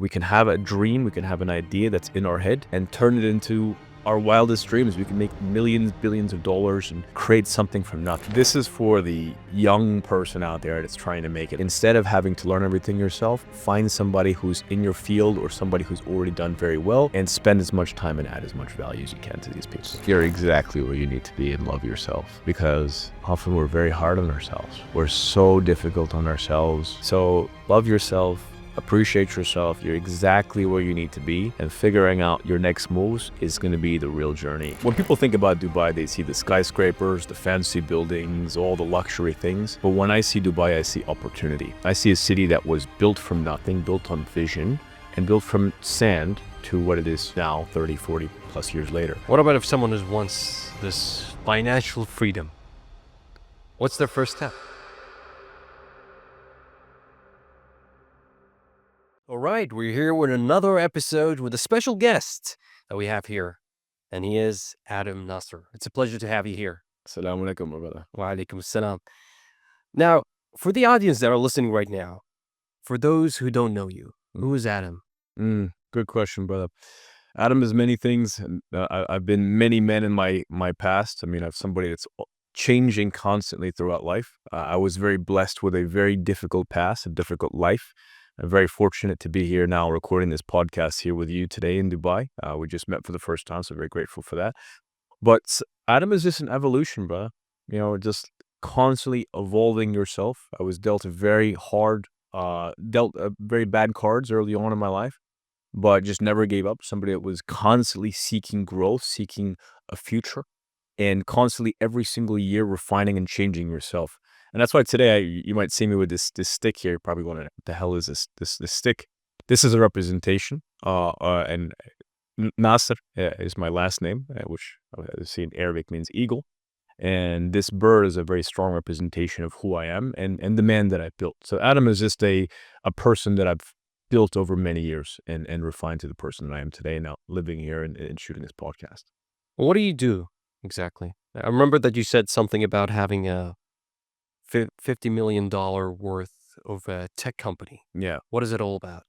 We can have a dream, we can have an idea that's in our head and turn it into our wildest dreams. We can make millions, billions of dollars and create something from nothing. This is for the young person out there that's trying to make it. Instead of having to learn everything yourself, find somebody who's in your field or somebody who's already done very well and spend as much time and add as much value as you can to these people. You're exactly where you need to be and love yourself, because often we're very hard on ourselves. We're so difficult on ourselves. So love yourself. Appreciate yourself. You're exactly where you need to be, and figuring out your next moves is going to be the real journey. When people think about Dubai, they see the skyscrapers, the fancy buildings, all the luxury things. But when I see Dubai, I see opportunity. I see a city that was built from nothing, built on vision, and built from sand to what it is now, 30, 40 plus years later. What about if someone wants this financial freedom? What's their first step? All right, we're here with another episode with a special guest that we have here, and he is Adam Nasir. It's a pleasure to have you here. Assalamu alaikum, my brother. Wa alaikum assalam. Now, for the audience that are listening right now, for those who don't know you, who is Adam? Good question, brother. Adam is many things. I've been many men in my past. I mean, I'm somebody that's changing constantly throughout life. I was very blessed with a very difficult past, a difficult life. I'm very fortunate to be here now recording this podcast here with you today in Dubai. We just met for the first time, so very grateful for that. But Adam is just an evolution, bro. You know, just constantly evolving yourself. I was dealt very bad cards early on in my life, but just never gave up. Somebody that was constantly seeking growth, seeking a future, and constantly every single year refining and changing yourself. And that's why today you might see me with this stick here. You're probably wondering, what the hell is this stick? This is a representation. And Naser is my last name, which I see in Arabic means eagle. And this bird is a very strong representation of who I am and the man that I built. So Adam is just a person that I've built over many years and refined to the person that I am today, now living here and shooting this podcast. Well, what do you do exactly? I remember that you said something about having a $50 million worth of a tech company. Yeah. What is it all about?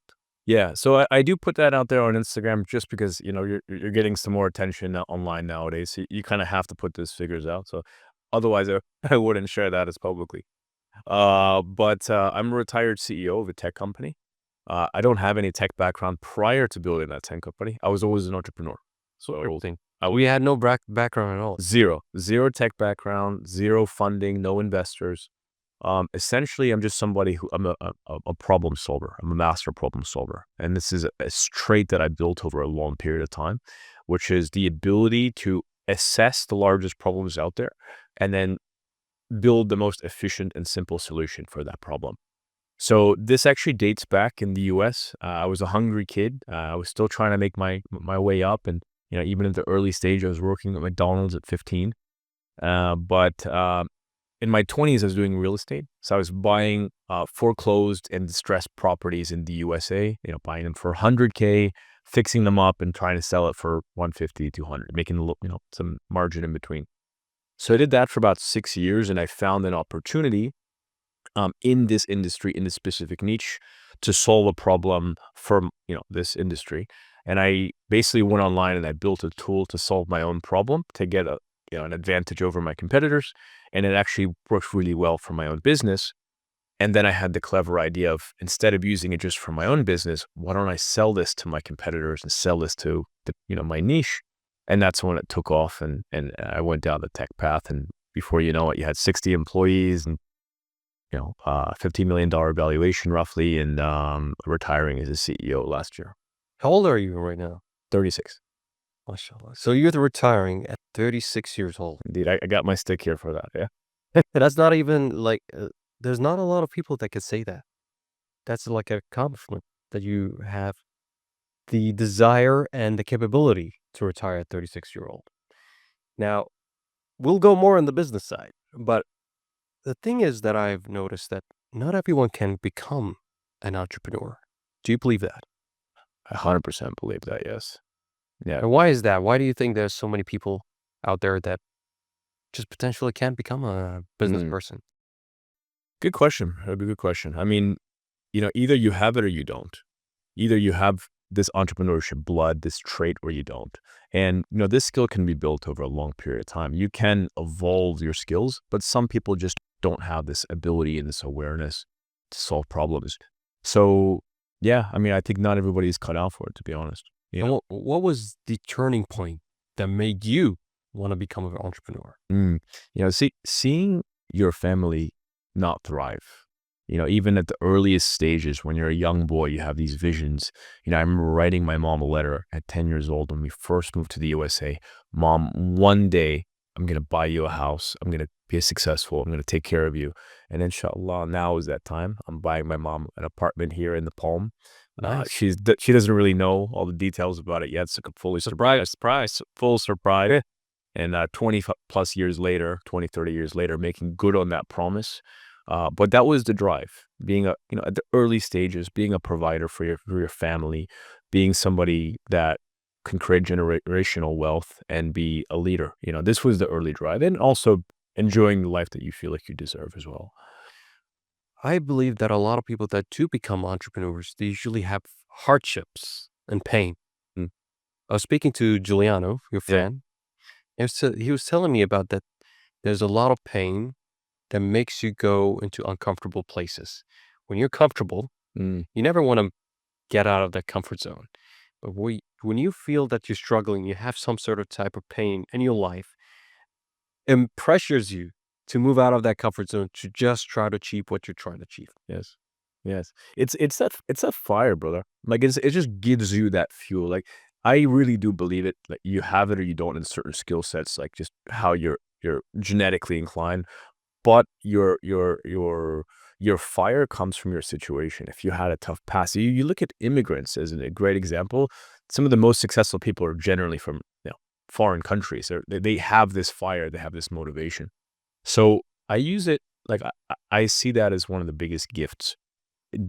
Yeah. So I do put that out there on Instagram just because, you know, you're getting some more attention online nowadays. So you kind of have to put those figures out. So otherwise I wouldn't share that as publicly. But I'm a retired CEO of a tech company. I don't have any tech background prior to building that tech company. I was always an entrepreneur. So Everything. We had no background at all. Zero tech background, zero funding, no investors. Essentially, I'm just somebody I'm a problem solver. I'm a master problem solver. And this is a trait that I built over a long period of time, which is the ability to assess the largest problems out there and then build the most efficient and simple solution for that problem. So this actually dates back in the US. I was a hungry kid. I was still trying to make my way up. And, you know, even at the early stage, I was working at McDonald's at 15. But in my 20s, I was doing real estate. So I was buying foreclosed and distressed properties in the USA, you know, buying them for $100K, fixing them up and trying to sell it for $150, $200, making, you know, some margin in between. So I did that for about 6 years, and I found an opportunity in this industry, in this specific niche, to solve a problem from, you know, this industry. And I basically went online and I built a tool to solve my own problem, to get an advantage over my competitors. And it actually worked really well for my own business. And then I had the clever idea of, instead of using it just for my own business, why don't I sell this to my competitors and sell this to my niche? And that's when it took off, and I went down the tech path. And before you know it, you had 60 employees and, you know, $15 million valuation roughly, and retiring as a CEO last year. How old are you right now? 36. MashaAllah. So you're retiring at 36 years old. Indeed, I got my stick here for that, yeah. That's not even like, there's not a lot of people that can say that. That's like an accomplishment, that you have the desire and the capability to retire at 36-year-old. Now, we'll go more on the business side, but the thing is that I've noticed that not everyone can become an entrepreneur. Do you believe that? I 100% believe that, yes. Yeah. And why is that? Why do you think there's so many people out there that just potentially can't become a business person? Good question. That'd be a good question. I mean, you know, either you have it or you don't. Either you have this entrepreneurship blood, this trait, or you don't. And this skill can be built over a long period of time. You can evolve your skills, but some people just don't have this ability and this awareness to solve problems. So yeah, I mean, I think not everybody's cut out for it, to be honest. And what was the turning point that made you want to become an entrepreneur? Seeing your family not thrive, even at the earliest stages when you're a young boy, you have these visions. I remember writing my mom a letter at 10 years old when we first moved to the USA. Mom, one day I'm going to buy you a house. I'm going to be successful. I'm going to take care of you. And inshallah, now is that time. I'm buying my mom an apartment here in the Palm. Nice. She doesn't really know all the details about it yet. So fully surprise, full surprise. And 20 plus years later, 20, 30 years later, making good on that promise. But that was the drive, being at the early stages, being a provider for your family, being somebody that can create generational wealth and be a leader. This was the early drive, and also enjoying the life that you feel like you deserve as well. I believe that a lot of people that do become entrepreneurs, they usually have hardships and pain. Mm. I was speaking to Giuliano, your friend. He was telling me about that. There's a lot of pain that makes you go into uncomfortable places. When you're comfortable, you never want to get out of that comfort zone. But when you feel that you're struggling, you have some sort of type of pain in your life, it pressures you to move out of that comfort zone to just try to achieve what you're trying to achieve. Yes. It's that fire, brother. Like it just gives you that fuel. Like I really do believe it. Like you have it or you don't in certain skill sets, like just how you're genetically inclined. But your fire comes from your situation. If you had a tough past, you look at immigrants as a great example. Some of the most successful people are generally from foreign countries. They have this fire, they have this motivation. So I use it, like I see that as one of the biggest gifts.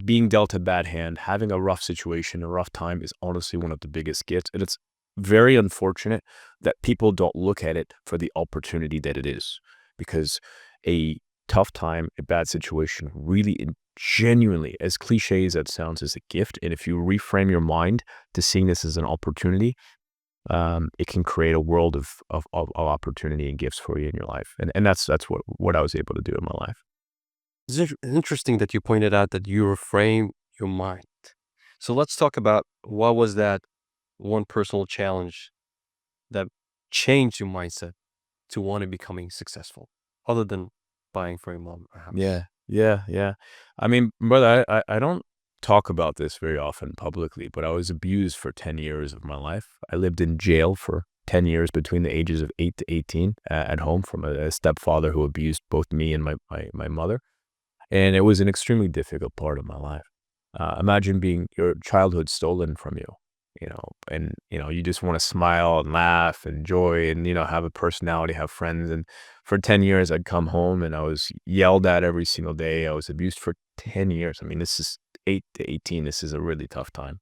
Being dealt a bad hand, having a rough situation, a rough time is honestly one of the biggest gifts. And it's very unfortunate that people don't look at it for the opportunity that it is. Because a tough time, a bad situation, really genuinely, as cliche as that sounds, is a gift. And if you reframe your mind to seeing this as an opportunity, it can create a world of opportunity and gifts for you in your life. And that's what I was able to do in my life. It's interesting that you pointed out that you reframe your mind. So let's talk about what was that one personal challenge that changed your mindset to want to becoming successful, other than buying for your mom a house. Yeah. I mean, brother, I don't talk about this very often publicly, but I was abused for 10 years of my life. I lived in jail for 10 years between the ages of 8 to 18 at home from a stepfather who abused both me and my mother. And it was an extremely difficult part of my life. Imagine being your childhood stolen from you, and, you just want to smile and laugh and enjoy and, have a personality, have friends. And for 10 years, I'd come home and I was yelled at every single day. I was abused for 10 years. I mean, this is 8 to 18. This is a really tough time.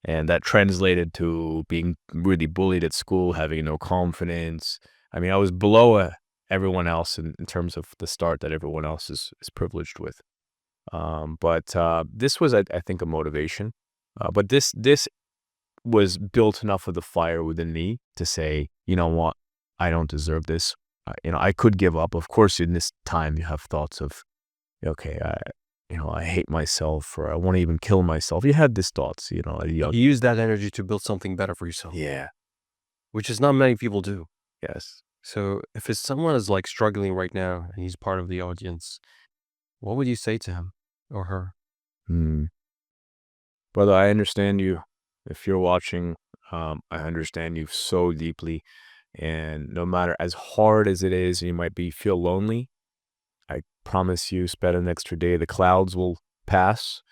And that translated to being really bullied at school, having no confidence. I mean, I was below everyone else in terms of the start that everyone else is privileged with. But this was, I think, a motivation. But this was built enough of the fire within me to say, you know what, I don't deserve this. I could give up. Of course, in this time, you have thoughts of, okay, I hate myself, or I want to even kill myself. You had these thoughts, You use that energy to build something better for yourself. Yeah. Which is not many people do. Yes. So if it's someone is like struggling right now and he's part of the audience, what would you say to him or her? Brother, I understand you. If you're watching, I understand you so deeply. And no matter as hard as it is, you might feel lonely. I promise you, spend an extra day. The clouds will pass.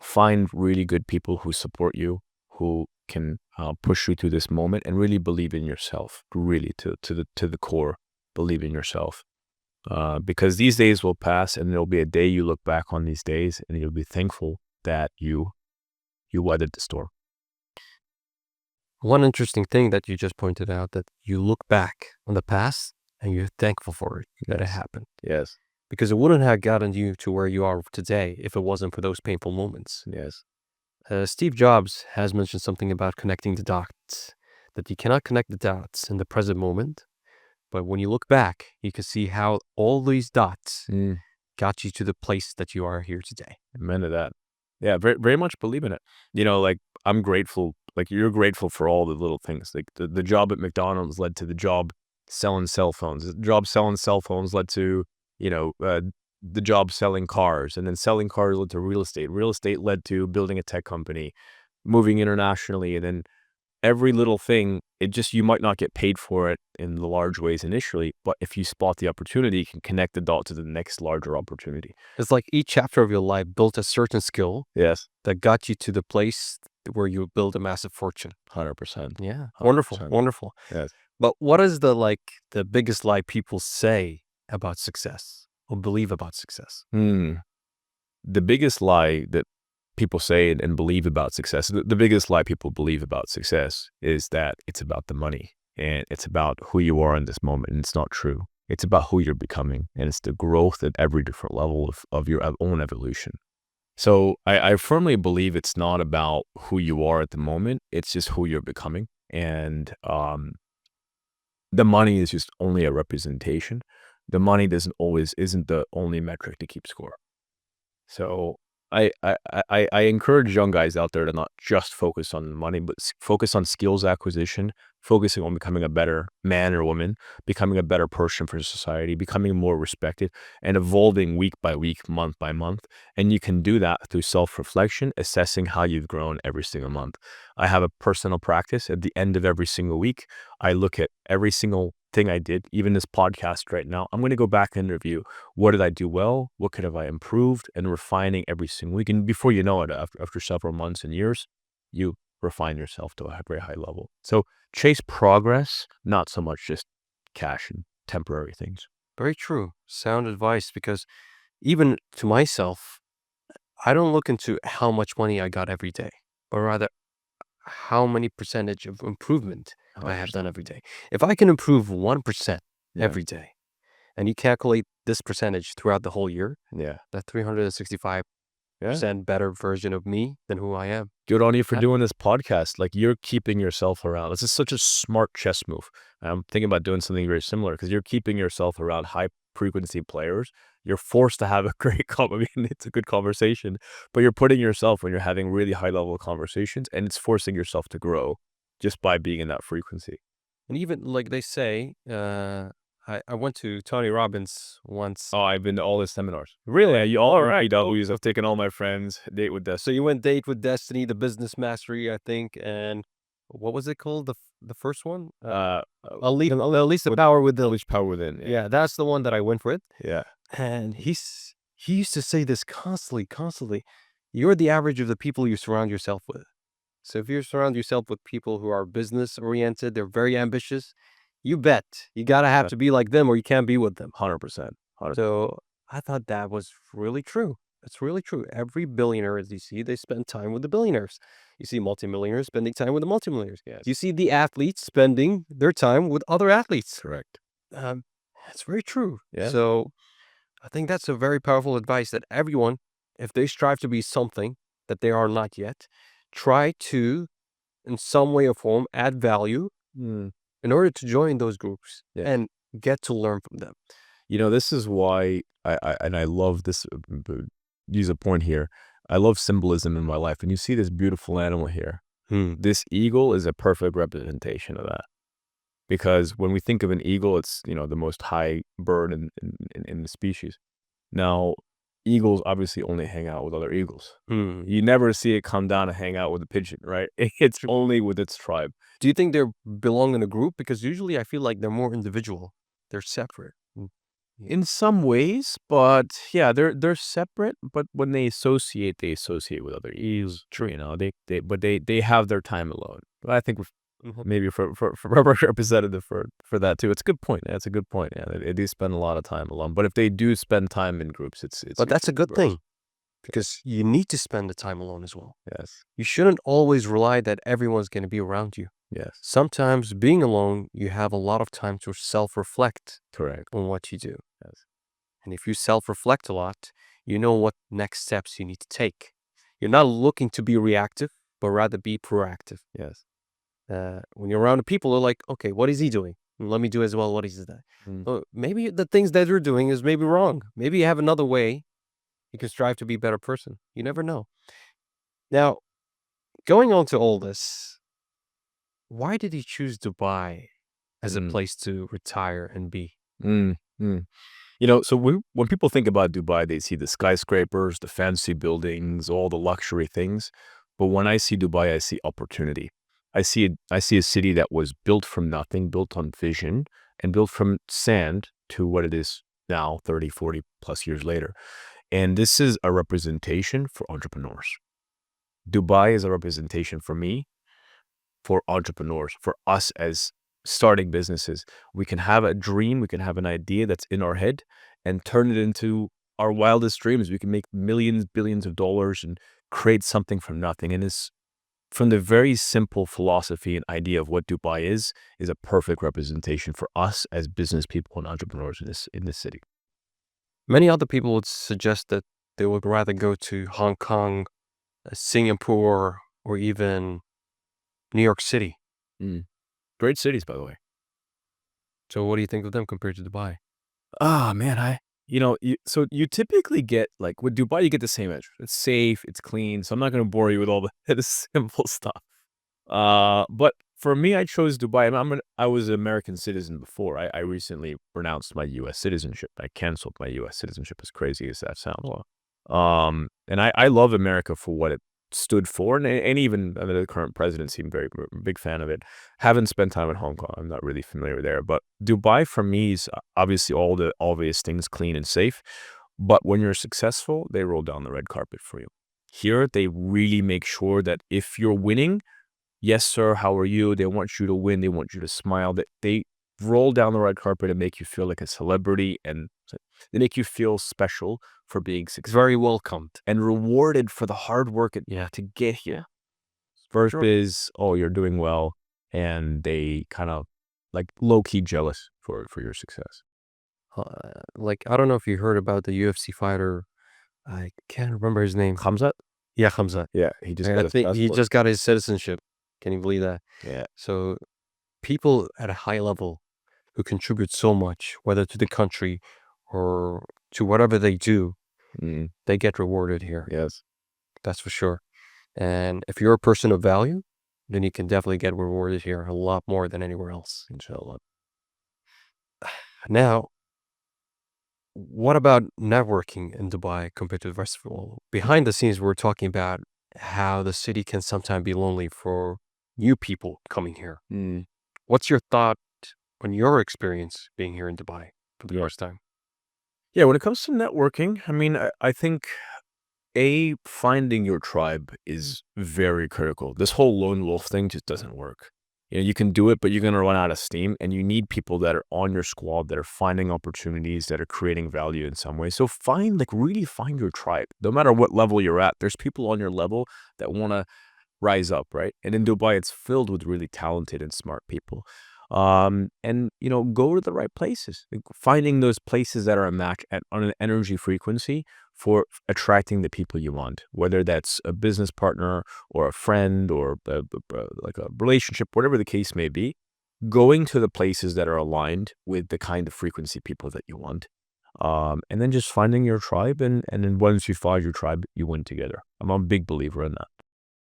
Find really good people who support you, who can push you through this moment, and really believe in yourself. Really, to the core, believe in yourself. Because these days will pass, and there'll be a day you look back on these days, and you'll be thankful that you weathered the storm. One interesting thing that you just pointed out, that you look back on the past and you're thankful for it, that it happened. Yes. Because it wouldn't have gotten you to where you are today if it wasn't for those painful moments. Yes. Steve Jobs has mentioned something about connecting the dots, that you cannot connect the dots in the present moment, but when you look back, you can see how all these dots got you to the place that you are here today. Amen to that. Yeah, very, very much believe in it. You know, like I'm grateful, like you're grateful for all the little things. Like the job at McDonald's led to the job selling cell phones. The job selling cell phones led to, you know, the job selling cars. And then selling cars led to real estate. Real estate led to building a tech company, moving internationally. And then every little thing, it just, you might not get paid for it in the large ways initially, but if you spot the opportunity, you can connect the dot to the next larger opportunity. It's like each chapter of your life built a certain skill Yes. that got you to the place where you build a massive fortune. 100%. Yeah. Wonderful. 100%. Wonderful. Yes. But what is the biggest lie people say about success or believe about success? The biggest lie that people say and believe about success, the biggest lie people believe about success is that it's about the money and it's about who you are in this moment. And it's not true. It's about who you're becoming, and it's the growth at every different level of your own evolution. So I firmly believe it's not about who you are at the moment. It's just who you're becoming. And the money is just only a representation. The money isn't the only metric to keep score. So I encourage young guys out there to not just focus on money, but focus on skills acquisition, focusing on becoming a better man or woman, becoming a better person for society, becoming more respected, and evolving week by week, month by month. And you can do that through self-reflection, assessing how you've grown every single month. I have a personal practice. At the end of every single week, I look at every single thing I did, even this podcast right now. I'm going to go back and review, what did I do well? What could have I improved? And refining every single week. And before you know it, after several months and years, you refine yourself to a very high level. So chase progress, not so much just cash and temporary things. Very true. Sound advice, because even to myself, I don't look into how much money I got every day, but rather how many percentage of improvement I have done every day. If I can improve 1% every day, and you calculate this percentage throughout the whole year, that 365% better version of me than who I am. Good on you for doing this podcast. Like, you're keeping yourself around. This is such a smart chess move. I'm thinking about doing something very similar, because you're keeping yourself around high frequency players. You're forced to have a great I mean, it's a good conversation, but you're putting yourself when you're having really high level conversations, and it's forcing yourself to grow just by being in that frequency. And even like they say, I went to Tony Robbins once. Oh, I've been to all his seminars. Really? All right. I've taken all my friends. Date with Destiny. So you went Date with Destiny, the Business Mastery, I think, and what was it called? The first one? Unleash the Power Within. Unleash Power Within. Yeah, that's the one that I went with. Yeah. And he used to say this constantly. You're the average of the people you surround yourself with. So if you surround yourself with people who are business oriented, they're very ambitious, you bet you gotta have to be like them, or you can't be with them. 100%. So I thought that was really true. It's really true. Every billionaire, as you see, they spend time with the billionaires. You see multimillionaires spending time with the multimillionaires. Yes. You see the athletes spending their time with other athletes. Correct. It's very true. Yeah. So I think that's a very powerful advice, that everyone, if they strive to be something that they are not yet, try to, in some way or form, add value in order to join those groups and get to learn from them. You know, this is why I love this, use a point here. I love symbolism in my life. And you see this beautiful animal here. This eagle is a perfect representation of that. Because when we think of an eagle, it's, you know, the most high bird in the species. Now, eagles obviously only hang out with other eagles. You never see it come down and hang out with a pigeon, right? It's only with its tribe. Do you think they belong in a group? Because usually I feel like they're more individual. They're separate. In some ways, but yeah, they're separate. But when they associate with other eagles. True, you know, they have their time alone. But I think maybe for representative for that too. It's a good point. That's a good point. Yeah, they do spend a lot of time alone. But if they do spend time in groups, it's but that's a good thing, because you need to spend the time alone as well. Yes. You shouldn't always rely that everyone's going to be around you. Yes. Sometimes being alone, you have a lot of time to self-reflect. Correct. On what you do. Yes. And if you self-reflect a lot, you know what next steps you need to take. You're not looking to be reactive, but rather be proactive. Yes. When you're around the people, they're like, okay, what is he doing? Let me do as well what he's doing. Mm. Maybe the things that you're doing is maybe wrong. Maybe you have another way you can strive to be a better person. You never know. Now, going on to all this, why did he choose Dubai as a Mm. place to retire and be? Mm. Mm. So when people think about Dubai, they see the skyscrapers, the fancy buildings, all the luxury things. But when I see Dubai, I see opportunity. I see a city that was built from nothing, built on vision, and built from sand to what it is now, 30, 40 plus years later. And this is a representation for entrepreneurs. Dubai is a representation for me, for entrepreneurs, for us as starting businesses. We can have a dream, we can have an idea that's in our head and turn it into our wildest dreams. We can make millions, billions of dollars and create something from nothing. And it's from the very simple philosophy and idea of what Dubai is a perfect representation for us as business people and entrepreneurs in this city. Many other people would suggest that they would rather go to Hong Kong, Singapore, or even New York City. Great cities, by the way. So what do you think of them compared to Dubai? Ah, man, so you typically get, like, with Dubai, you get the same edge. It's safe, it's clean, so I'm not gonna bore you with all the simple stuff. But for me, I chose Dubai. I was an American citizen before. I recently renounced my U.S. citizenship. I canceled my U.S. citizenship, as crazy as that sounds. And I love America for what it stood for, and even the current president seemed very big fan of it. Haven't spent time in Hong Kong. I'm not really familiar there, but Dubai for me is obviously all the obvious things, clean and safe. But when you're successful, they roll down the red carpet for you. Here, they really make sure that if you're winning, yes, sir, how are you? They want you to win. They want you to smile. They roll down the red carpet and make you feel like a celebrity, and they make you feel special for being successful Very welcomed. and rewarded for the hard work to get here. First Sure. is, oh, you're doing well, and they kind of like low-key jealous for your success. Like, I don't know if you heard about the UFC fighter. I can't remember his name. Hamzat? Yeah, Hamza. Yeah, he just I got his think he passport. just got his citizenship. Can you believe that? Yeah. So people at a high level who contribute so much, whether to the country or to whatever they do, Mm, they get rewarded here. yes. That's for sure. And if you're a person of value, then you can definitely get rewarded here a lot more than anywhere else. Inshallah. Now, what about networking in Dubai compared to the rest of the world? Behind the scenes, we're talking about how the city can sometimes be lonely for new people coming here. Mm. What's your thought on your experience being here in Dubai for the Yeah. first time? Yeah, when it comes to networking, I mean, I think finding your tribe is very critical. This whole lone wolf thing just doesn't work. You can do it, but you're gonna run out of steam, and you need people that are on your squad, that are finding opportunities, that are creating value in some way. So really find your tribe. No matter what level you're at, there's people on your level that wanna rise up, right? And in Dubai, it's filled with really talented and smart people. And go to the right places. Like, finding those places that are a match on an energy frequency for attracting the people you want, whether that's a business partner or a friend or like a relationship, whatever the case may be. Going to the places that are aligned with the kind of frequency people that you want. And then just finding your tribe, and then once you find your tribe, you win together. I'm a big believer in that.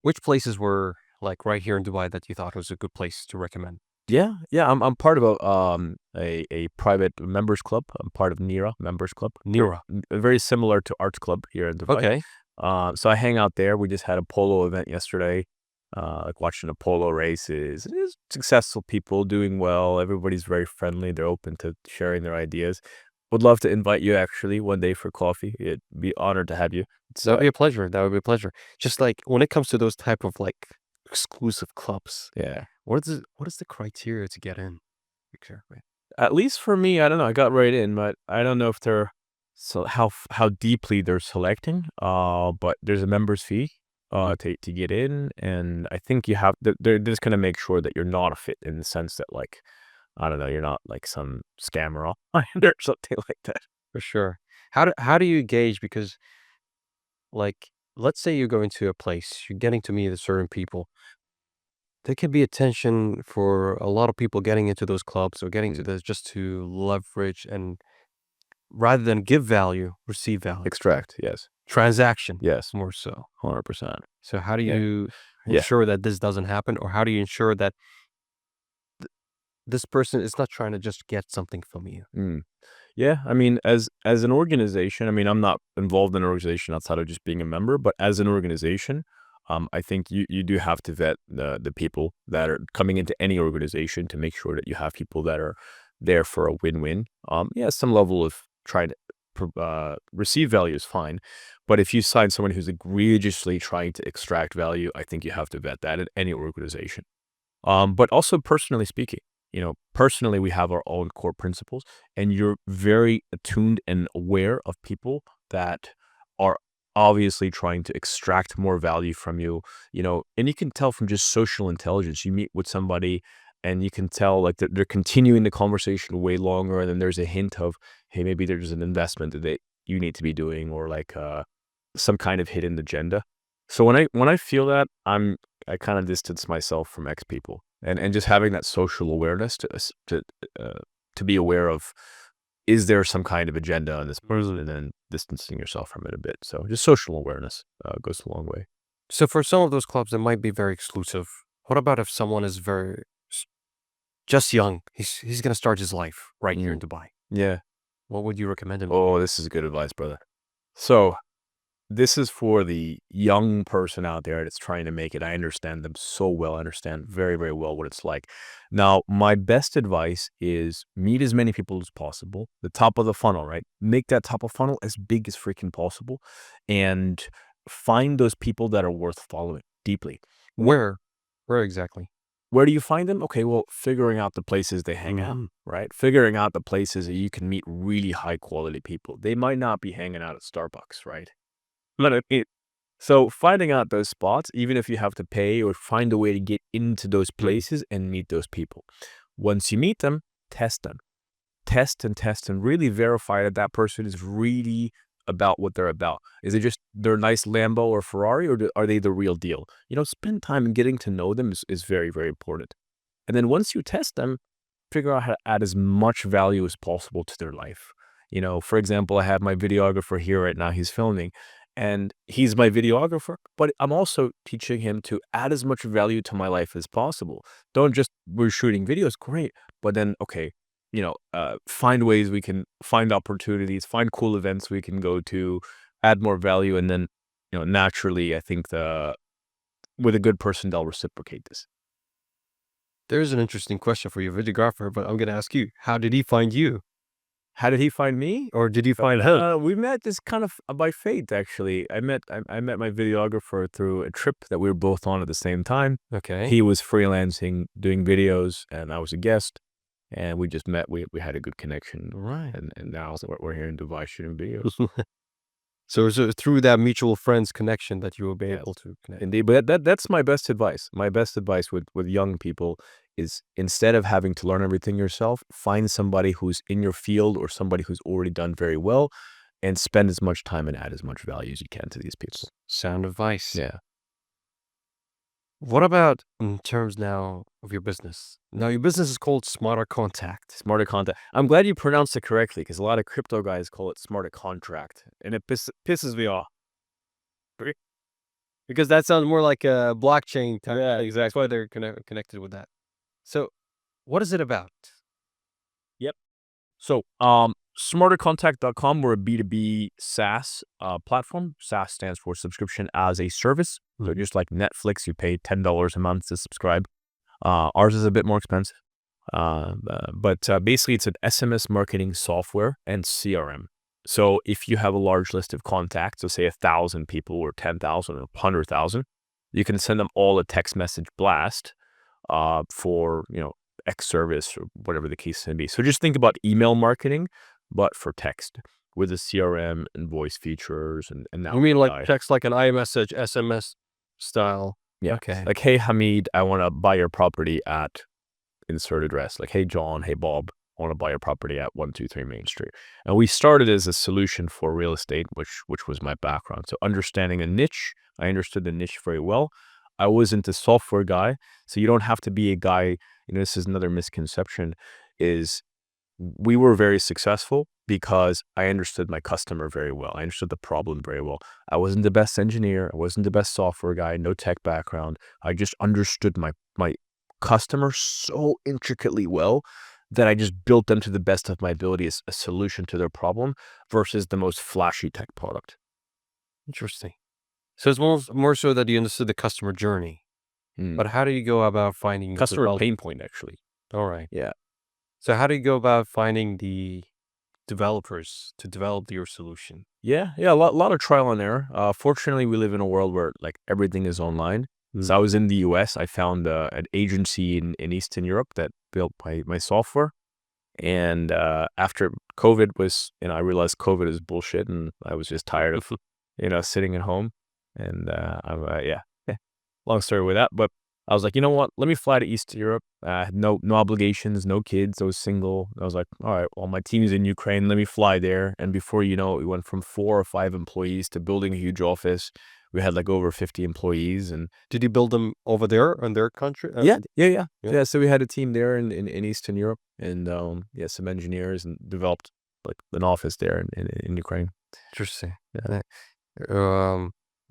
Which places were like right here in Dubai that you thought was a good place to recommend? Yeah, yeah. I'm part of a private members club. I'm part of Nira members club. Nira. Very similar to Arts Club here in Dubai. Okay. So I hang out there. We just had a polo event yesterday. Like watching the polo races. It is successful people doing well. Everybody's very friendly. They're open to sharing their ideas. Would love to invite you actually one day for coffee. It'd be honored to have you. That would be a pleasure. That would be a pleasure. Just like when it comes to those type of like exclusive clubs, Yeah. what is the criteria to get in? Exactly. At least for me, I don't know. I got right in, but I don't know if they're how deeply they're selecting. But there's a member's fee to get in, and I think you have they're just gonna make sure that you're not a fit in the sense that, like, I don't know, you're not like some scammer or something like that. For sure. How do you gauge? Because like let's say you're going to a place, you're getting to meet a certain people. There can be a tension for a lot of people getting into those clubs or getting to this just to leverage and rather than give value, receive value. Extract, yes. Transaction, Yes, more so. 100%. So how do Yeah. you Yeah. ensure that this doesn't happen, or how do you ensure that this person is not trying to just get something from you? Yeah, I mean, as an organization, I mean, I'm not involved in an organization outside of just being a member, but as an organization, I think you do have to vet the people that are coming into any organization to make sure that you have people that are there for a win-win. Yeah, some level of trying to receive value is fine, but if you sign someone who's egregiously trying to extract value, I think you have to vet that in any organization. But also personally speaking, personally, we have our own core principles, and you're very attuned and aware of people that are obviously trying to extract more value from you, and you can tell from just social intelligence. You meet with somebody and you can tell like they're continuing the conversation way longer, and then there's a hint of, hey, maybe there's an investment that you need to be doing, or like some kind of hidden agenda. So when I feel that, I kind of distance myself from X people, and just having that social awareness to be aware of, is there some kind of agenda on this person, and then distancing yourself from it a bit. So just social awareness goes a long way. So for some of those clubs that might be very exclusive, what about if someone is just young? He's gonna start his life right here in Dubai. Yeah. What would you recommend him? Oh, this is good advice, brother. So this is for the young person out there that's trying to make it. I understand them so well. I understand very, very well what it's like. Now, my best advice is meet as many people as possible. The top of the funnel, right? Make that top of funnel as big as freaking possible, and find those people that are worth following deeply. Where exactly? Where do you find them? Okay, well, figuring out the places they hang out, right? Figuring out the places that you can meet really high quality people. They might not be hanging out at Starbucks, right? So finding out those spots, even if you have to pay, or find a way to get into those places and meet those people. Once you meet them, test them. Test and test and really verify that that person is really about what they're about. Is it just their nice Lambo or Ferrari, or are they the real deal? Spend time in getting to know them is very, very important. And then once you test them, figure out how to add as much value as possible to their life. For example, I have my videographer here right now. He's filming, and he's my videographer, but I'm also teaching him to add as much value to my life as possible. Don't just, we're shooting videos, great, but then, okay, find ways we can find opportunities, find cool events we can go to, add more value, and then, naturally, I think with a good person, they'll reciprocate this. There's an interesting question for your videographer, but I'm gonna ask you: how did he find you? How did he find me? Or did you find him? We met this kind of by fate, actually. I met my videographer through a trip that we were both on at the same time. Okay. He was freelancing, doing videos, and I was a guest, and we just met. We had a good connection, Right. and now we're here in Dubai shooting videos. So it's through that mutual friends connection that you will be able to connect. Indeed, but that's my best advice. My best advice with young people is, instead of having to learn everything yourself, find somebody who's in your field or somebody who's already done very well, and spend as much time and add as much value as you can to these people. Sound advice. Yeah. What about in terms now of your business? Now your business is called Smarter Contact. Smarter Contact. I'm glad you pronounced it correctly, because a lot of crypto guys call it Smarter Contract, and it pisses me off. Because that sounds more like a blockchain type. Yeah, Thing. That's why they're connected with that. So, what is it about? Yep. So, smartercontact.com, we're a B2B SaaS platform. SaaS stands for subscription as a service. So just like Netflix, you pay $10 a month to subscribe. Ours is a bit more expensive. But basically it's an SMS marketing software and CRM. So if you have a large list of contacts, so say 1,000 people or 10,000 or 100,000, you can send them all a text message blast for, X service or whatever the case may be. So just think about email marketing, but for text with a CRM and voice features. And now You mean like text like an iMessage, SMS style? Yeah. Okay. Like, hey, Hamid, I want to buy your property at insert address. Like, hey, John, hey, Bob, want to buy a property at 123 Main Street. And we started as a solution for real estate, which was my background. So understanding a niche, I understood the niche very well. I wasn't a software guy, so you don't have to be a guy. This is another misconception, is we were very successful because I understood my customer very well. I understood the problem very well. I wasn't the best engineer. I wasn't the best software guy, no tech background. I just understood my customer so intricately well that I just built them to the best of my ability as a solution to their problem versus the most flashy tech product. Interesting. So it's more so that you understood the customer journey. But how do you go about finding Customer pain point, actually. All right. Yeah. So how do you go about finding the developers to develop your solution? Yeah. A lot of trial and error. Fortunately, we live in a world where like everything is online. So I was in the US. I found an agency in Eastern Europe that built my software. And after COVID was, I realized COVID is bullshit, and I was just tired of, sitting at home. And long story with that. But I was like, you know what? Let me fly to Eastern Europe. I had no obligations, no kids. I was single. I was like, all right, well, my team's in Ukraine. Let me fly there. And before you know it, we went from 4 or 5 employees to building a huge office. We had like over 50 employees. And did you build them over there in their country? Yeah. So we had a team there in Eastern Europe, and some engineers, and developed like an office there in Ukraine. Interesting.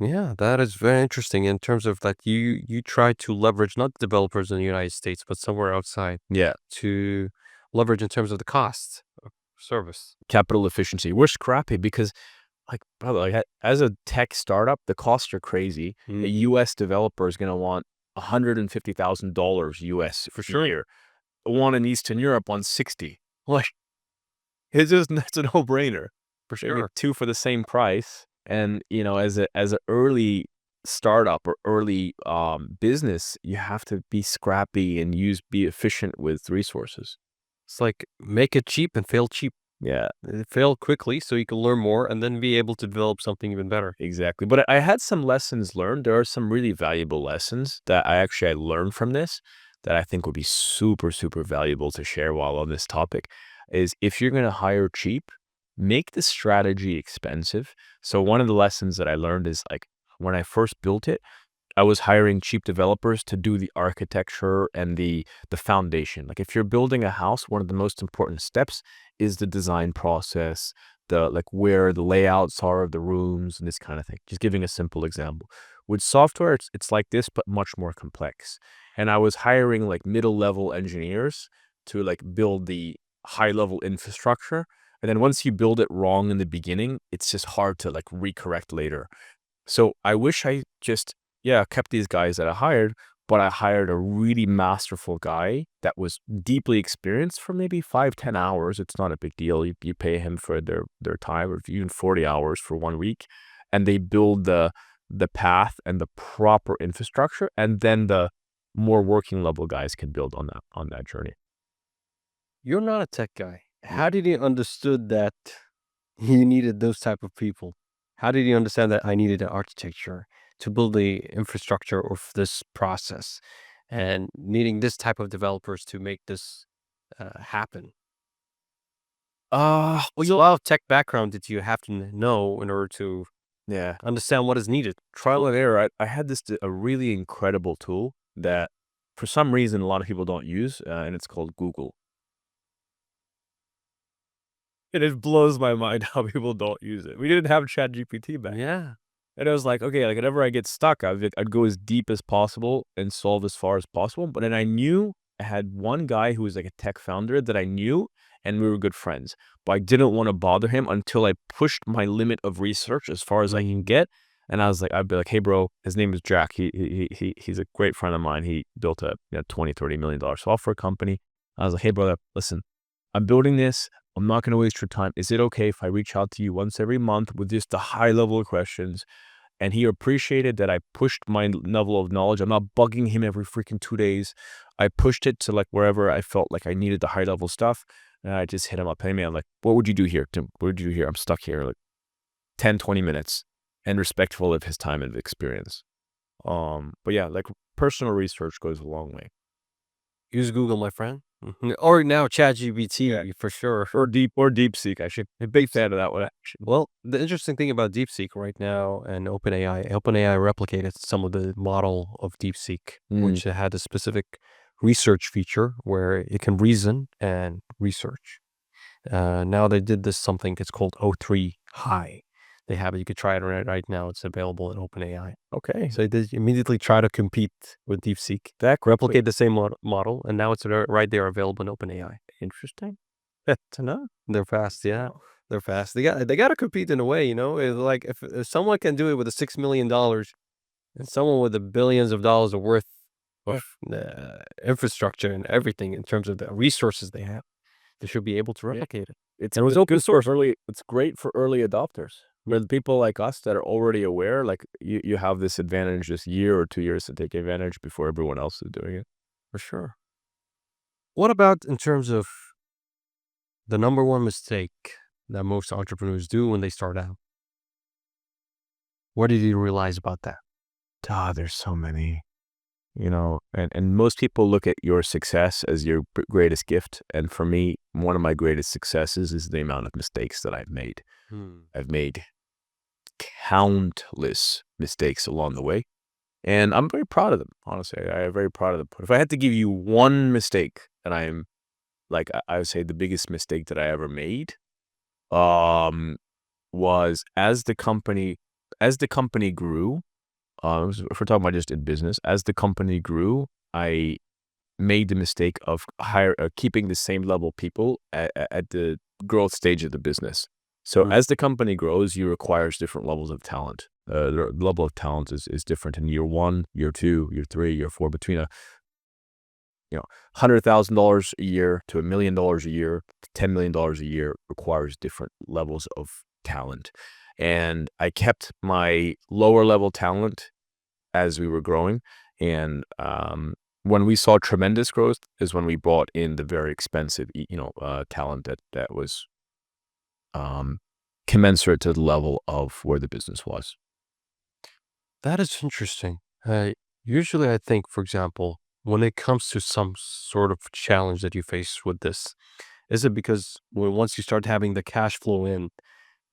Yeah, that is very interesting in terms of that you try to leverage not developers in the United States, but somewhere outside. Yeah. To leverage in terms of the cost of service. Capital efficiency. We're scrappy because, like, brother, like, as a tech startup, the costs are crazy. A U.S. developer is going to want $150,000 U.S. For sure. Year. One in Eastern Europe on 60. Like, it's a no-brainer. For sure. 2 for the same price. And as an early startup or early business, you have to be scrappy and be efficient with resources. It's like make it cheap and fail cheap. Yeah. Fail quickly so you can learn more and then be able to develop something even better. Exactly. But I had some lessons learned. There are some really valuable lessons that I learned from this that I think would be super, super valuable to share while on this topic. Is if you're going to hire cheap, make the strategy expensive. So one of the lessons that I learned is, like, when I first built it, I was hiring cheap developers to do the architecture and the foundation. Like, if you're building a house, one of the most important steps is the design process, where the layouts are of the rooms and this kind of thing. Just giving a simple example. With software, it's like this, but much more complex. And I was hiring like middle-level engineers to like build the high-level infrastructure. And then once you build it wrong in the beginning, it's just hard to like recorrect later. So I wish I just, kept these guys that I hired, but I hired a really masterful guy that was deeply experienced for maybe 5-10 hours. It's not a big deal. You pay him for their time, or even 40 hours for 1 week. And they build the path and the proper infrastructure. And then the more working level guys can build on that journey. You're not a tech guy. How did you understood that you needed those type of people? How did you understand that I needed an architecture to build the infrastructure of this process, and needing this type of developers to make this happen? A lot of tech background that you have to know in order to understand what is needed. Trial and error. I had a really incredible tool that for some reason a lot of people don't use, and it's called Google. And it blows my mind how people don't use it. We didn't have ChatGPT back. Yeah. And I was like, okay, like whenever I get stuck, I'd go as deep as possible and solve as far as possible. But then I knew I had one guy who was like a tech founder that I knew, and we were good friends. But I didn't want to bother him until I pushed my limit of research as far as I can get. And I'd be like, hey, bro, his name is Jack. He's a great friend of mine. He built a $20-30 million software company. I was like, hey, brother, listen, I'm building this. I'm not going to waste your time. Is it okay if I reach out to you once every month with just the high level questions? And he appreciated that I pushed my level of knowledge. I'm not bugging him every freaking 2 days. I pushed it to like wherever I felt like I needed the high level stuff. And I just hit him up. Hey man, like, what would you do here, Tim? What would you do here? I'm stuck here like 10-20 minutes, and respectful of his time and experience. But yeah, like personal research goes a long way. Use Google, my friend. Or now ChatGPT for sure. or DeepSeek. Actually, a big fan of that one. Actually, Well, the interesting thing about DeepSeek right now and OpenAI replicated some of the model of DeepSeek, which had a specific research feature where it can reason and research. Now they did this something that's called O3 High. They have it. You could try it right now. It's available in OpenAI. okay. So they immediately try to compete with DeepSeek, That replicate the same model, and now it's right there available in OpenAI. interesting. To know. They're fast, yeah. They're fast. They got to compete in a way, you know. It's like if someone can do it with $6 million and someone with the billions of dollars of worth of infrastructure and everything in terms of the resources they have, they should be able to replicate it. It's And it was open source. It's great for early adopters. Where the people like us that are already aware, like you have this advantage, this year or 2 years to take advantage before everyone else is doing it. For sure. What about in terms of the number one mistake that most entrepreneurs do when they start out? What did you realize about that? There's so many, and most people look at your success as your greatest gift. And for me, one of my greatest successes is the amount of mistakes that I've made. I've made countless mistakes along the way, and I'm very proud of them. Honestly, I am very proud of them. But if I had to give you one mistake that I would say the biggest mistake that I ever made, was as the company grew. If we're talking about just in business, as the company grew, I made the mistake of keeping the same level of people at the growth stage of the business. So as the company grows, you requires different levels of talent. The level of talent is different in year 1, year 2, year 3, year 4. Between $100,000 a year to $1 million a year, to $10 million a year requires different levels of talent. And I kept my lower level talent as we were growing. And when we saw tremendous growth is when we brought in the very expensive, talent that was commensurate to the level of where the business was. That is interesting. Usually I think, for example, when it comes to some sort of challenge that you face with this, is it because once you start having the cash flow in,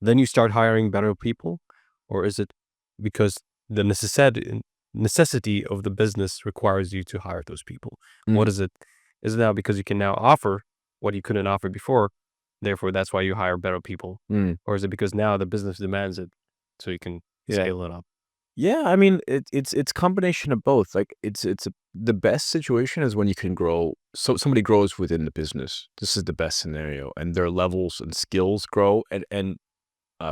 then you start hiring better people? Or is it because the necessity of the business requires you to hire those people? What is it? Is it now because you can now offer what you couldn't offer before, therefore that's why you hire better people? Or is it because now the business demands it so you can scale it up? Yeah, I mean, it's combination of both. Like the best situation is when you can grow. So somebody grows within the business. This is the best scenario, and their levels and skills grow, and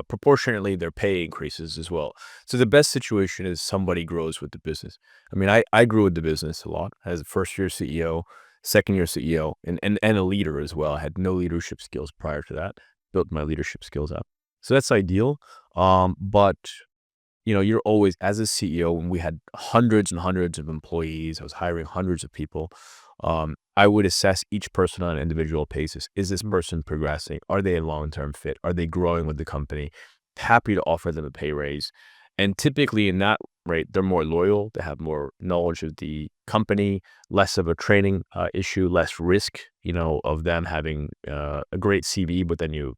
proportionately their pay increases as well. So the best situation is somebody grows with the business. I mean, I grew with the business a lot as a first year CEO, second year CEO, and a leader as well. I had no leadership skills prior to that. Built my leadership skills up. So that's ideal. But you're always, as a CEO, when we had hundreds and hundreds of employees, I was hiring hundreds of people. I would assess each person on an individual basis. Is this person progressing? Are they a long-term fit? Are they growing with the company? Happy to offer them a pay raise. And typically in that rate, they're more loyal. They have more knowledge of the company, less of a training issue, less risk, of them having a great CV, but then you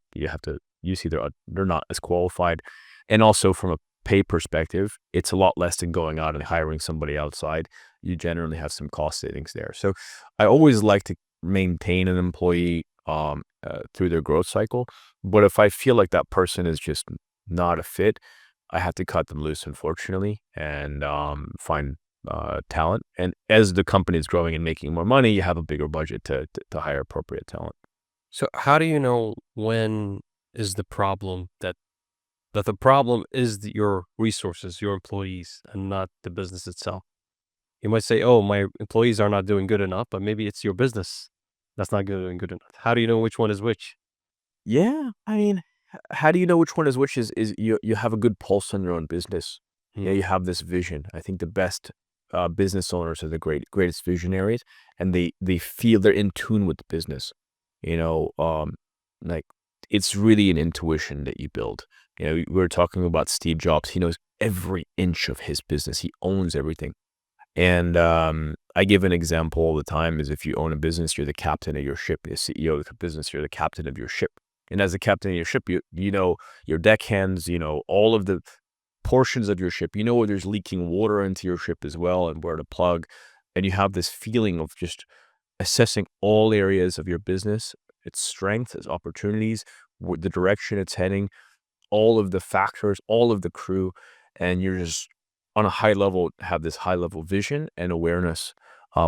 see they're not as qualified. And also from a pay perspective, it's a lot less than going out and hiring somebody outside. You generally have some cost savings there. So I always like to maintain an employee through their growth cycle. But if I feel like that person is just not a fit, I have to cut them loose, unfortunately, and find talent. And as the company is growing and making more money, you have a bigger budget to hire appropriate talent. So how do you know when is the problem that the problem is your resources, your employees, and not the business itself? You might say, oh, my employees are not doing good enough, but maybe it's your business that's not doing good enough. How do you know which one is which? Yeah, I mean, how do you know which one is which? Is you have a good pulse on your own business. Yeah, you have this vision. I think the best business owners are the greatest visionaries, and they feel they're in tune with the business. Like it's really an intuition that you build. We were talking about Steve Jobs. He knows every inch of his business. He owns everything. And I give an example all the time is if you own a business, you're the captain of your ship. The CEO of the business, you're the captain of your ship. And as the captain of your ship, you know your deckhands, you know all of the portions of your ship. You know where there's leaking water into your ship as well and where to plug. And you have this feeling of just assessing all areas of your business, its strengths, its opportunities, the direction it's heading, all of the factors, all of the crew, and you're just on a high level, have this high level vision and awareness,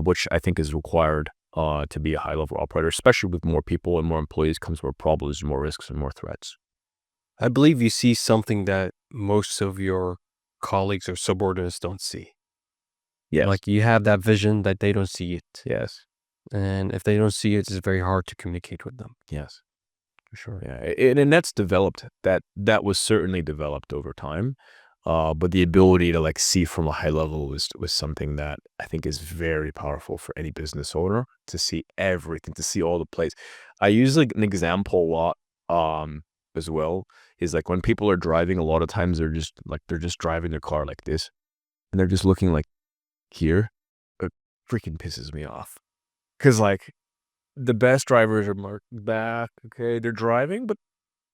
which I think is required to be a high level operator, especially with more people and more employees comes more problems, more risks, and more threats. I believe you see something that most of your colleagues or subordinates don't see. Yes. Like you have that vision that they don't see it. Yes. And if they don't see it, it's very hard to communicate with them. Yes. For sure. Yeah. And that's developed. That was certainly developed over time. But the ability to like see from a high level was something that I think is very powerful for any business owner to see everything, to see all the plays. I use like an example a lot as well is like when people are driving, a lot of times they're just driving their car like this and they're just looking like here. It freaking pisses me off. Cause like the best drivers are marked back, okay, they're driving, but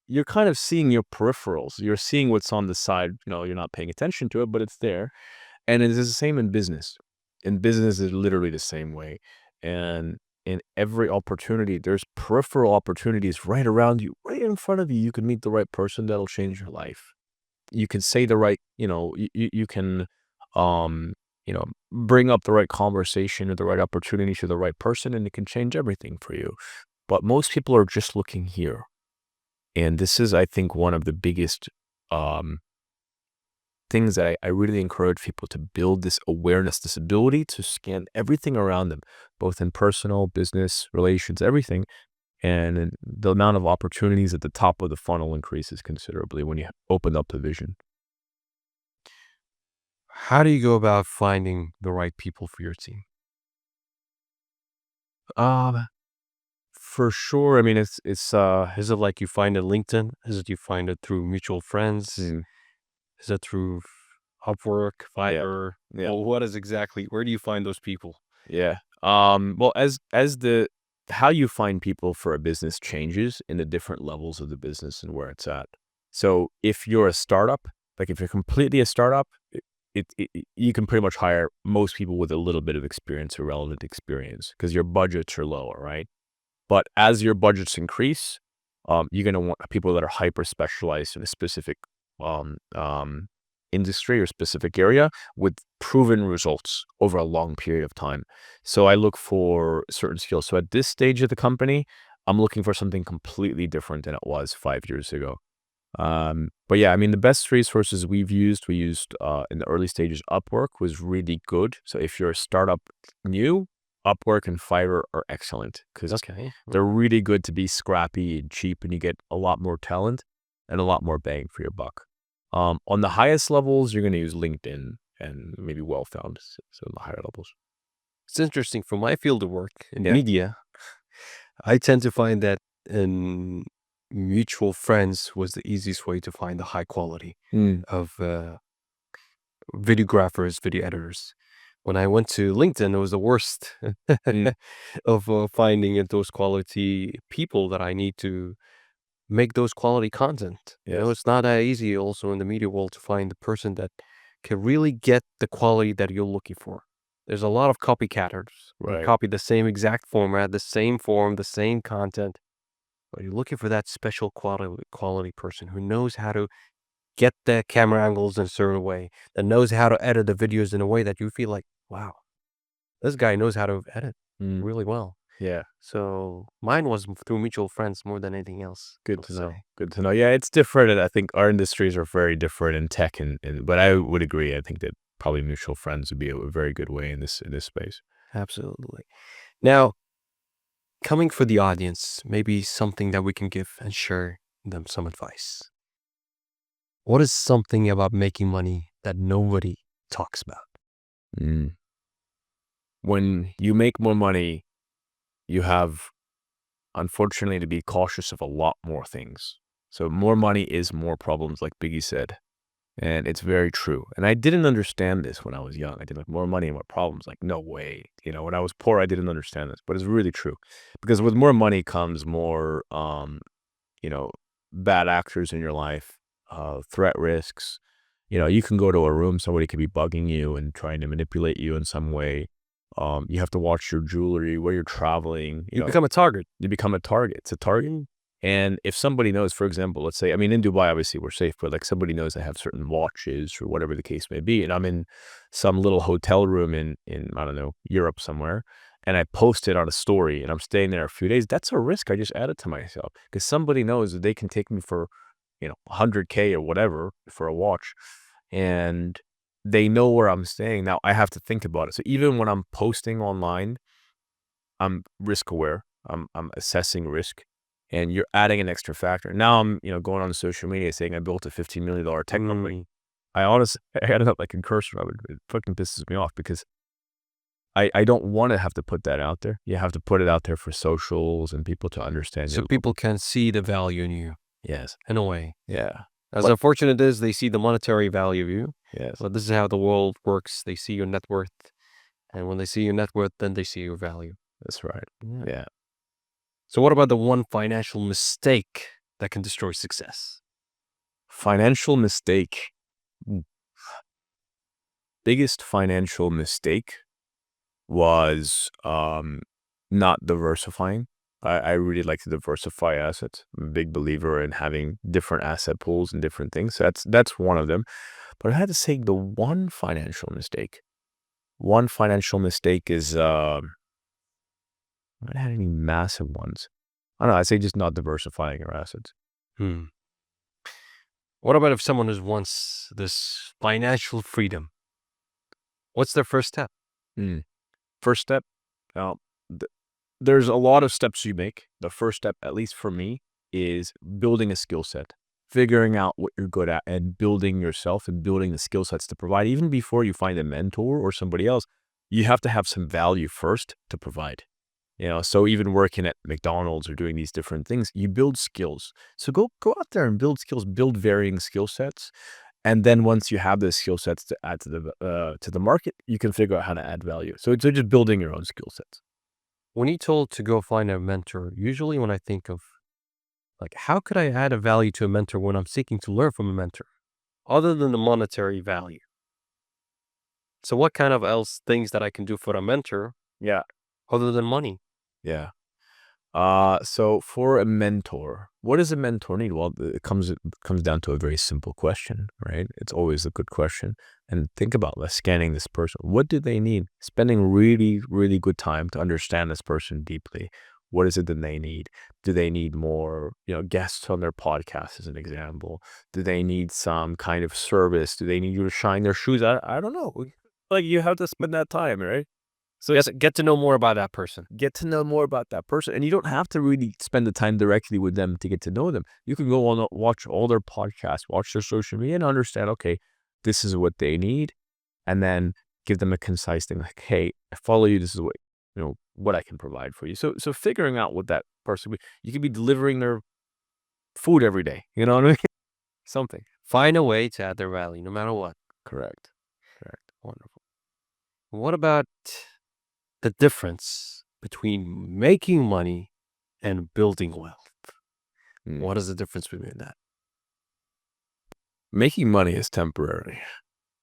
you're kind of seeing your peripherals. You're seeing what's on the side. You know, you're not paying attention to it, but it's there. And it is the same in business. In business, is literally the same way. And in every opportunity, there's peripheral opportunities right around you, right in front of you. You can meet the right person that'll change your life. You can say the right, you can, bring up the right conversation or the right opportunity to the right person, and it can change everything for you. But most people are just looking here. And this is, I think, one of the biggest things that I really encourage people to build this awareness, this ability to scan everything around them, both in personal, business, relations, everything. And the amount of opportunities at the top of the funnel increases considerably when you open up the vision. How do you go about finding the right people for your team? Um, for sure. I mean, Is it like you find it LinkedIn? Is it you find it through mutual friends? mm, Is it through Upwork, yeah, Fiverr? yeah. Well, what is exactly, where do you find those people? Yeah. Well, as the how you find people for a business changes in the different levels of the business and where it's at. So if you're a startup, like if you're completely a startup, you can pretty much hire most people with a little bit of experience or relevant experience because your budgets are lower, right? But as your budgets increase, you're gonna want people that are hyper specialized in a specific um, um, industry or specific area with proven results over a long period of time. So I look for certain skills. So at this stage of the company, I'm looking for something completely different than it was 5 years ago. But yeah, I mean, the best resources we used in the early stages, Upwork was really good. So if you're a startup new, Upwork and Fiverr are excellent because Okay. they're really good to be scrappy and cheap, and you get a lot more talent and a lot more bang for your buck. On the highest levels, you're going to use LinkedIn and maybe Well-Found. So on the higher levels. It's interesting. From my field of work in Yeah. media, I tend to find that in mutual friends was the easiest way to find the high quality Mm, of videographers, video editors. When I went to LinkedIn, it was the worst mm, of finding those quality people that I need to make those quality content. yes. It's not that easy also in the media world to find the person that can really get the quality that you're looking for. There's a lot of copycatters who Right. copy the same exact format, the same form, the same content. But you're looking for that special quality person who knows how to get the camera angles in a certain way, that knows how to edit the videos in a way that you feel like, wow, this guy knows how to edit Mm, really well. yeah. So mine was through mutual friends more than anything else, I Good would to know. say. Good to know. Yeah, it's different. And I think our industries are very different in tech but I would agree. I think that probably mutual friends would be a very good way in this space. Absolutely. Now, coming for the audience, maybe something that we can give and share them some advice. What is something about making money that nobody talks about? Mm. When you make more money, you have, unfortunately, to be cautious of a lot more things. So more money is more problems, like Biggie said. And it's very true. And I didn't understand this when I was young. I did like more money and more problems. Like, no way. When I was poor, I didn't understand this, but it's really true. Because with more money comes more, you know, bad actors in your life, threat risks. You can go to a room, somebody could be bugging you and trying to manipulate you in some way. You have to watch your jewelry, where you're traveling. You become a target. You become a target. It's a target. And if somebody knows, for example, let's say, I mean, in Dubai, obviously we're safe, but like somebody knows I have certain watches or whatever the case may be, and I'm in some little hotel room in I don't know, Europe somewhere, and I post it on a story and I'm staying there a few days, that's a risk I just added to myself because somebody knows that they can take me for, 100K or whatever for a watch, and they know where I'm staying. Now I have to think about it. So even when I'm posting online, I'm risk aware. I'm assessing risk, and you're adding an extra factor. Now I'm, going on social media saying I built a $15 million tech company. I honestly, I ended up like in cursor. It fucking pisses me off because I don't want to have to put that out there. You have to put it out there for socials and people to understand. So people can see the value in you. Yes. In a way. Yeah. As unfortunate as they see the monetary value of you. Yes. But this is how the world works. They see your net worth. And when they see your net worth, then they see your value. That's right. Yeah. So what about the one financial mistake that can destroy success? Financial mistake. Biggest financial mistake was not diversifying. I really like to diversify assets. I'm a big believer in having different asset pools and different things. So that's one of them. But I had to say the one financial mistake. One financial mistake is I haven't had any massive ones. I don't know. I'd say just not diversifying your assets. What about if someone who wants this financial freedom? What's their first step? First step, there's a lot of steps you make. The first step, at least for me, is building a skill set, figuring out what you're good at and building yourself and building the skill sets to provide. Even before you find a mentor or somebody else, you have to have some value first to provide. So even working at McDonald's or doing these different things, you build skills. So go out there and build skills, build varying skill sets. And then once you have those skill sets to add to the market, you can figure out how to add value. So it's just building your own skill sets. When you're told to go find a mentor, usually when I think of like, how could I add a value to a mentor when I'm seeking to learn from a mentor, other than the monetary value? So what kind of else things that I can do for a mentor? Yeah. Other than money? Yeah. So for a mentor, what does a mentor need? Well, it comes down to a very simple question, right? It's always a good question. And think about scanning this person. What do they need? Spending really, really good time to understand this person deeply. What is it that they need? Do they need more, guests on their podcast as an example? Do they need some kind of service? Do they need you to shine their shoes? I don't know. Like you have to spend that time, right? So yes, get to know more about that person. Get to know more about that person. And you don't have to really spend the time directly with them to get to know them. You can go on, watch all their podcasts, watch their social media and understand, okay, this is what they need. And then give them a concise thing like, hey, I follow you. This is what I can provide for you. So figuring out what that person, you could be delivering their food every day. You know what I mean? Something. Find a way to add their value, no matter what. Correct. Wonderful. What about the difference between making money and building wealth? What is the difference between that? Making money is temporary.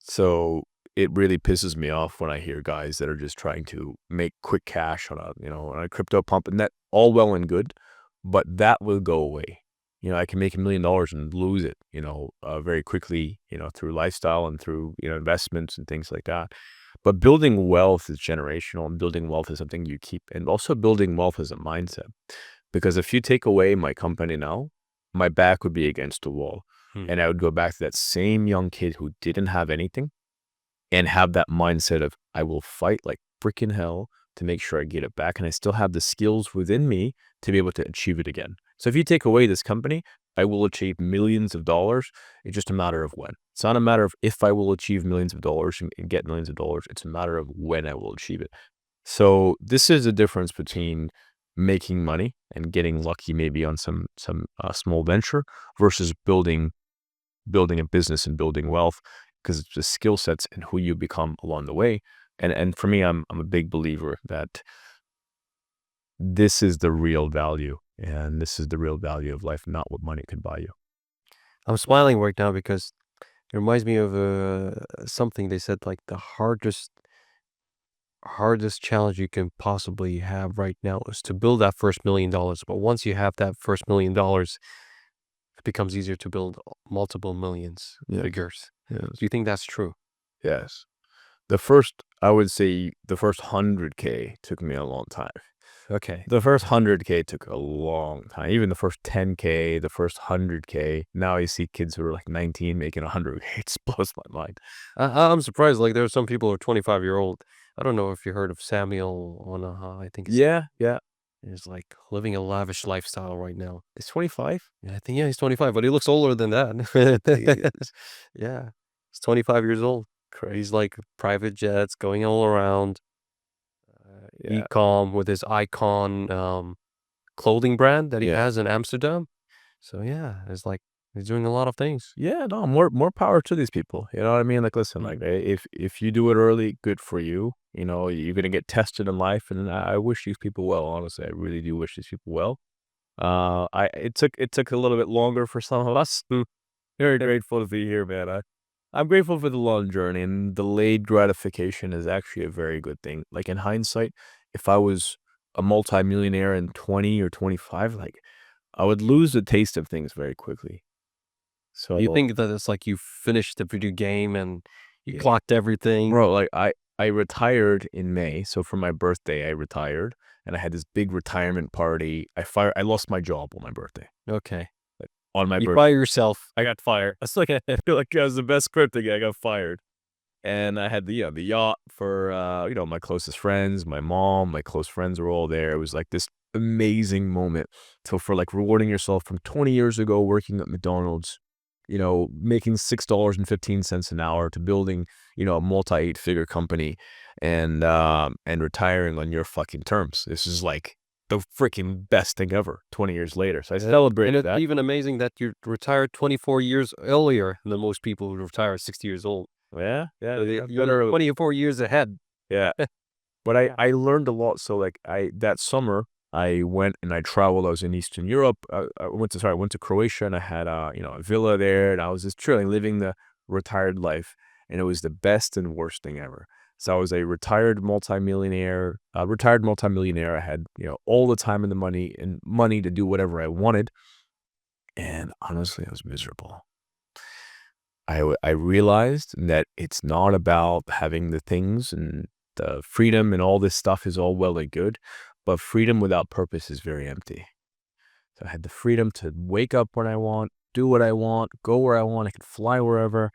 So it really pisses me off when I hear guys that are just trying to make quick cash on a crypto pump, and that all well and good, but that will go away. I can make $1 million and lose it, very quickly, through lifestyle and through, investments and things like that. But building wealth is generational, and building wealth is something you keep, and also building wealth is a mindset. Because if you take away my company now, my back would be against the wall. And I would go back to that same young kid who didn't have anything and have that mindset of, I will fight like freaking hell to make sure I get it back. And I still have the skills within me to be able to achieve it again. So if you take away this company, I will achieve millions of dollars. It's just a matter of when. It's not a matter of if I will achieve millions of dollars and get millions of dollars. It's a matter of when I will achieve it. So this is the difference between making money and getting lucky maybe on some small venture versus building building a business and building wealth, because it's the skill sets and who you become along the way. And for me, I'm a big believer that this is the real value, and this is the real value of life, not what money could buy you. I'm smiling right now because it reminds me of something they said, like the hardest challenge you can possibly have right now is to build that first $1 million. But once you have that first $1 million, it becomes easier to build multiple millions figures. Yes. Do you think that's true? Yes. I would say the first 100K took me a long time. Okay. The first 100K took a long time. Even the first 10K, the first 100K. Now you see kids who are like 19 making 100K. It blows my mind. I'm surprised. Like there are some people who are 25-year-old. I don't know if you heard of Samuel Onaha. I think Yeah. he's like living a lavish lifestyle right now. It's 25. Yeah, I think he's 25, but he looks older than that. Yeah, he's 25 years old. He's like private jets going all around. Yeah. Ecom with his Icon clothing brand that he has in Amsterdam. So yeah, it's like he's doing a lot of things. Yeah, no, more power to these people. You know what I mean? Like, listen, like if you do it early, good for you. You know, you're gonna get tested in life, and I wish these people well. Honestly, I really do wish these people well. It took a little bit longer for some of us. Very grateful to be here, man. I'm grateful for the long journey, and delayed gratification is actually a very good thing. Like in hindsight, if I was a multimillionaire in 20 or 25, like I would lose the taste of things very quickly. So You think that it's like you finished the video game and you Yeah. clocked everything? Bro, like I retired in May, so for my birthday I retired, and I had this big retirement party. I lost my job on my birthday. Okay. On my You birthday, fire yourself. I got fired. It's like I feel like I was the best cryptic. I got fired, and I had the yacht for my closest friends, my mom, my close friends were all there. It was like this amazing moment. So for like rewarding yourself from 20 years ago working at McDonald's, making $6.15 an hour, to building, a multi-8-figure company, and retiring on your fucking terms. This is like the freaking best thing ever 20 years later. So I celebrate And it's that. even amazing that you retired 24 years earlier than most people who retire at 60 years old. Yeah. So you're 24 years ahead. Yeah. But I learned a lot. So like that summer I went and I traveled. I was in Eastern Europe. I went to Croatia, and I had a villa there, and I was just chilling, living the retired life, and it was the best and worst thing ever. So I was a retired multimillionaire. I had all the time and the money to do whatever I wanted, and honestly, I was miserable. I realized that it's not about having the things and the freedom and all this stuff is all well and good, but freedom without purpose is very empty. So I had the freedom to wake up when I want, do what I want, go where I want. I could fly wherever.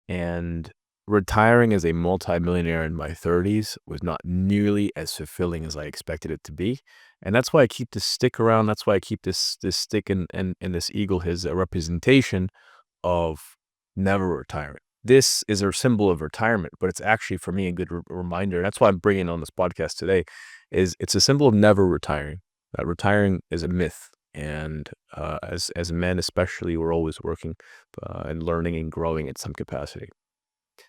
And retiring as a multimillionaire in my 30s was not nearly as fulfilling as I expected it to be. And that's why I keep this stick around. That's why I keep this stick and this eagle, his representation of never retiring. This is a symbol of retirement, but it's actually for me a good reminder. That's why I'm bringing on this podcast today. It's a symbol of never retiring. Retiring is a myth, and as men especially, we're always working and learning and growing in some capacity.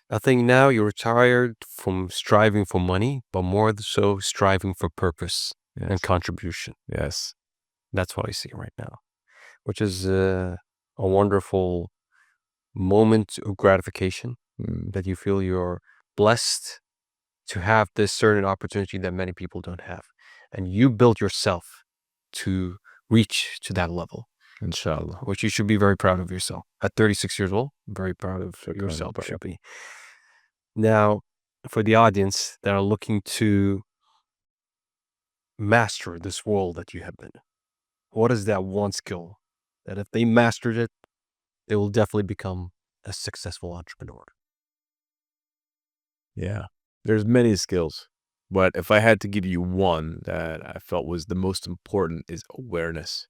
I think now you're retired from striving for money, but more so striving for purpose and contribution. Yes. That's what I see right now, which is a wonderful moment of gratification that you feel you're blessed to have this certain opportunity that many people don't have. And you built yourself to reach to that level, Inshallah. which you should be very proud of yourself. At 36 years old, very proud of yourself. Shukran. Should be. Now, for the audience that are looking to master this world that you have been, what is that one skill that if they mastered it, they will definitely become a successful entrepreneur? Yeah. There's many skills, but if I had to give you one that I felt was the most important, is awareness.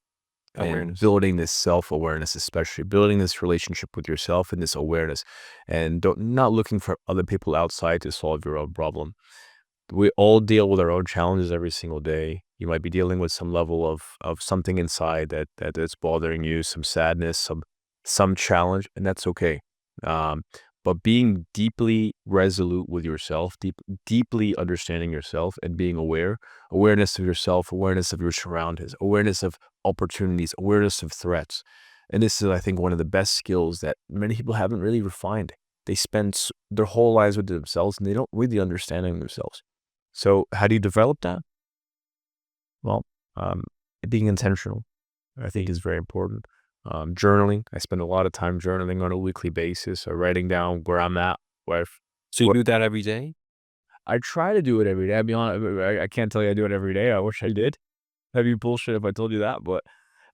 And building this self-awareness, especially building this relationship with yourself and this awareness, and not looking for other people outside to solve your own problem. We all deal with our own challenges every single day. You might be dealing with some level of something inside that's bothering you, some sadness, some challenge, and that's okay. Um, but being deeply resolute with yourself, deeply understanding yourself and being awareness of yourself, awareness of your surroundings, awareness of opportunities, awareness of threats. And this is, I think, one of the best skills that many people haven't really refined. They spend their whole lives with themselves and they don't really understand themselves. So how do you develop that? Well, um, being intentional, I think, is very important. Journaling. I spend a lot of time journaling on a weekly basis, or writing down where I'm at. So you do that every day? I try to do it every day. I'll be honest, I can't tell you I do it every day. I wish I did. That'd be bullshit if I told you that. But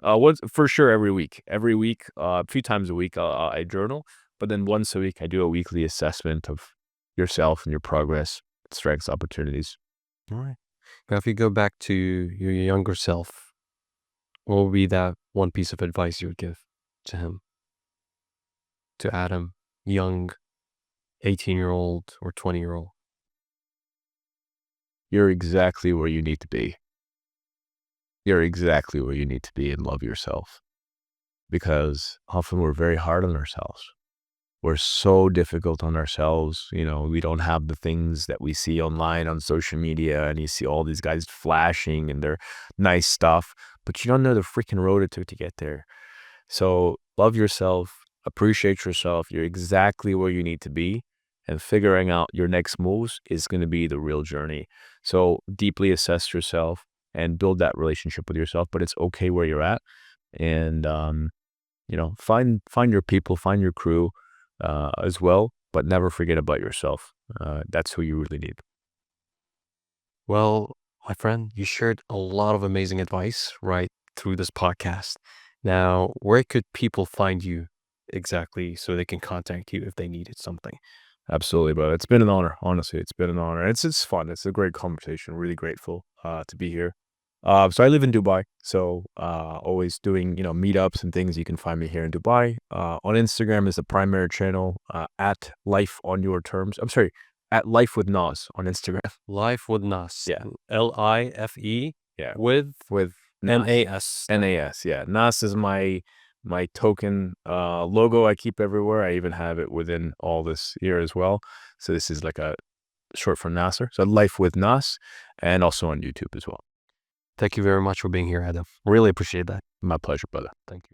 once for sure every week. Every week, a few times a week, I journal. But then once a week, I do a weekly assessment of yourself and your progress, strengths, opportunities. All right. Now, if you go back to your younger self, what would be that one piece of advice you would give to him? To Adam, young 18-year-old or 20-year-old? You're exactly where you need to be. You're exactly where you need to be and love yourself. Because often we're very hard on ourselves. We're so difficult on ourselves. We don't have the things that we see online on social media, and you see all these guys flashing and their nice stuff, but you don't know the freaking road it took to get there. So love yourself, appreciate yourself. You're exactly where you need to be, and figuring out your next moves is going to be the real journey. So deeply assess yourself and build that relationship with yourself, but it's okay where you're at. And, find your people, find your crew, as well, but never forget about yourself. That's who you really need. Well, my friend, you shared a lot of amazing advice right through this podcast. Now, where could people find you exactly so they can contact you if they needed something? Absolutely, brother. It's been an honor. Honestly, it's been an honor. It's fun. It's a great conversation. Really grateful to be here. So I live in Dubai. So always doing meetups and things. You can find me here in Dubai. On Instagram is the primary channel. At Life on Your Terms. I'm sorry, at Life with Nas on Instagram. Life with Nas. Yeah. Life Yeah, with with NAS. NAS. Yeah, Nas is my token logo I keep everywhere. I even have it within all this here as well. So this is like a short for Naser. So Life with Nas, and also on YouTube as well. Thank you very much for being here, Adam. Really appreciate that. My pleasure, brother. Thank you.